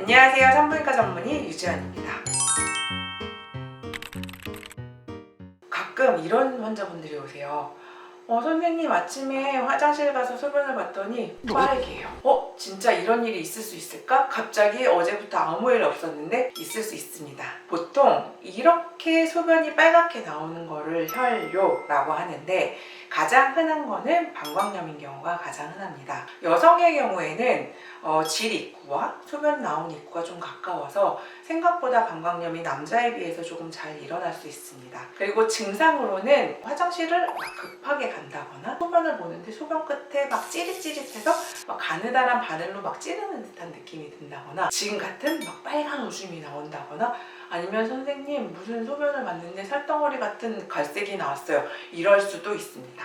안녕하세요. 산부인과 전문의 유지연입니다. 가끔 이런 환자분들이 오세요. 선생님, 아침에 화장실 가서 소변을 봤더니 빨개요. 진짜 이런 일이 있을 수 있을까? 갑자기 어제부터 아무 일 없었는데 있을 수 있습니다. 보통 이렇게 소변이 빨갛게 나오는 거를 혈뇨라고 하는데, 가장 흔한 거는 방광염인 경우가 가장 흔합니다. 여성의 경우에는 질 입구와 소변 나온 입구가 좀 가까워서 생각보다 방광염이 남자에 비해서 조금 잘 일어날 수 있습니다. 그리고 증상으로는 화장실을 급하게 간다거나 소변을 보는데 소변 끝에 막 찌릿찌릿해서 막 가느다란 바늘로 막 찌르는 듯한 느낌이 든다거나, 지금 같은 막 빨간 오줌이 나온다거나, 아니면 선생님 무슨 소변을 봤는데 살덩어리 같은 갈색이 나왔어요, 이럴 수도 있습니다.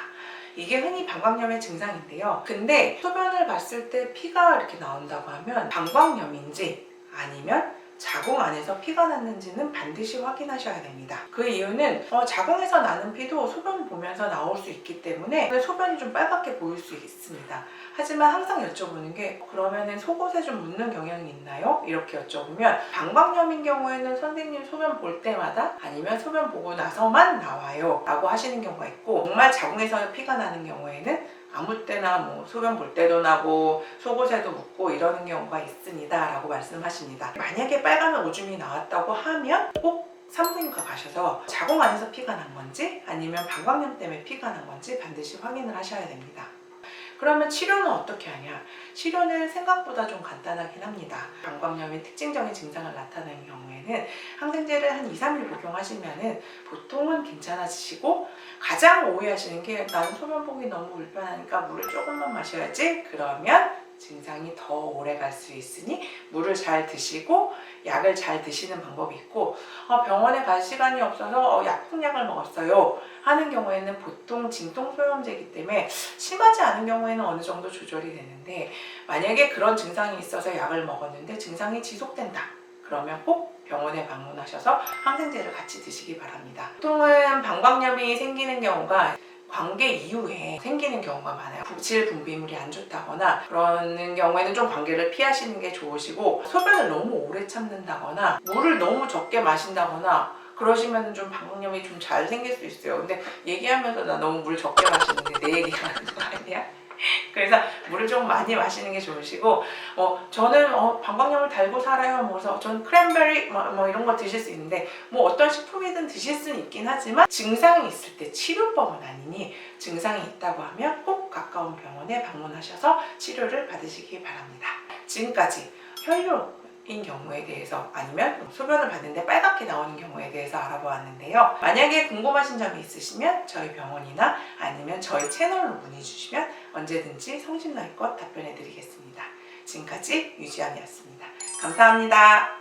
이게 흔히 방광염의 증상인데요. 근데 소변을 봤을 때 피가 이렇게 나온다고 하면 방광염인지 아니면 자궁 안에서 피가 났는지는 반드시 확인하셔야 됩니다. 그 이유는 자궁에서 나는 피도 소변 보면서 나올 수 있기 때문에 소변이 좀 빨갛게 보일 수 있습니다. 하지만 항상 여쭤보는 게, 그러면은 속옷에 좀 묻는 경향이 있나요? 이렇게 여쭤보면, 방광염인 경우에는 선생님 소변 볼 때마다 아니면 소변 보고 나서만 나와요 라고 하시는 경우가 있고, 정말 자궁에서 피가 나는 경우에는 아무 때나 뭐 소변 볼 때도 나고 속옷에도 묻고 이러는 경우가 있습니다 라고 말씀하십니다. 만약에 빨간 오줌이 나왔다고 하면 꼭 산부인과 가셔서 자궁 안에서 피가 난 건지 아니면 방광염 때문에 피가 난 건지 반드시 확인을 하셔야 됩니다. 그러면 치료는 어떻게 하냐? 치료는 생각보다 좀 간단하긴 합니다. 방광염이 특징적인 증상을 나타내는 경우에는 항생제를 한 2-3일 복용하시면 보통은 괜찮아지시고, 가장 오해하시는 게, 나는 소변 보기 너무 불편하니까 물을 조금만 마셔야지. 그러면 증상이 더 오래 갈 수 있으니 물을 잘 드시고 약을 잘 드시는 방법이 있고, 병원에 갈 시간이 없어서 약품약을 먹었어요 하는 경우에는 보통 진통소염제이기 때문에 심하지 않은 경우에는 어느 정도 조절이 되는데, 만약에 그런 증상이 있어서 약을 먹었는데 증상이 지속된다, 그러면 꼭 병원에 방문하셔서 항생제를 같이 드시기 바랍니다. 보통은 방광염이 생기는 경우가 관계 이후에 생기는 경우가 많아요. 질 분비물이 안 좋다거나 그러는 경우에는 좀 관계를 피하시는 게 좋으시고, 소변을 너무 오래 참는다거나 물을 너무 적게 마신다거나 그러시면 좀 방광염이 좀 잘 생길 수 있어요. 근데 얘기하면서 나 너무 물 적게 마시는데 내 얘기가 하는 거 아니야? 그래서 물을 좀 많이 마시는 게 좋으시고, 저는 방광염을 달고 살아요. 그래서 전 크랜베리 뭐 이런 거 드실 수 있는데, 뭐 어떤 식품이든 드실 수는 있긴 하지만 증상이 있을 때 치료법은 아니니, 증상이 있다고 하면 꼭 가까운 병원에 방문하셔서 치료를 받으시기 바랍니다. 지금까지 혈뇨인 경우에 대해서 아니면 소변을 봤는데 빨갛게 나오는 경우에 대해서 알아보았는데요. 만약에 궁금하신 점이 있으시면 저희 병원이나 아니면 저희 채널로 문의 주시면 언제든지 성심성의껏 답변해 드리겠습니다. 지금까지 유지연이었습니다. 감사합니다.